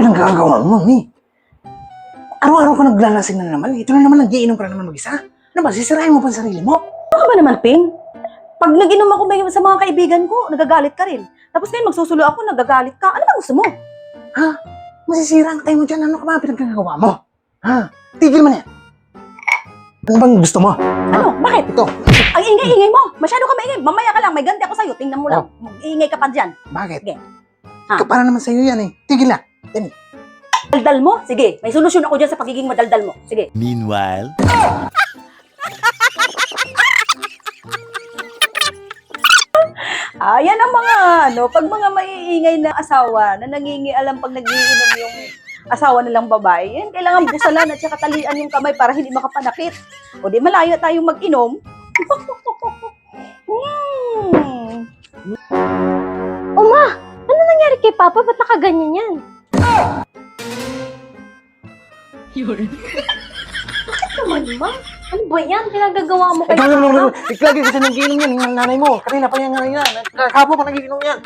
pinagkakagawa mo, Mi? Araw-araw ka naglalasing na naman. Ito na naman, nagiinom ka na naman mag-isa. Ano ba, sisirain mo pa ang sarili mo? Ano ka ba naman, Ping? Pag nag-inom ako sa mga kaibigan ko, nagagalit ka rin. Tapos ngayon magsusulo ako, nagagalit ka. Ano ba gusto mo? Ha? Masisira ang time mo dyan. Ano ka ba pinagkakagawa mo? Ha? Tigil mo na yan. Ano bang gusto mo? Ano? Bakit? Ito. Ang ingay-ingay mo. Masyado ka maingay. Mamaya ka lang, may ganti ako sa'yo. Tingnan mo lang. Mag-iingay ka pa dyan. Bakit? Sige. Ha? Ikaw, para naman sa'yo yan eh. Tigil na. Yan. Daldal mo? Sige. May solusyon ako dyan sa pagiging madaldal mo. Sige. Meanwhile, Yan ang mga pag mga maiingay na asawa na nangingialam pag nagiinom yung asawa nilang babae, yan, kailangan busalan at saka talian yung kamay para hindi makapanakit. O di malayo tayong mag-inom. Uma, ano nangyari kay Papa? Ba't nakaganyan yan? Bakit naman, Ma? Ano ba yan? Pinagagawa mo kay Ikaw naman, Papa? lagi kasi nagiinom yan. Yung nanay mo. Kanina pa yung nanay yan. Kapo pa nagiinom yan.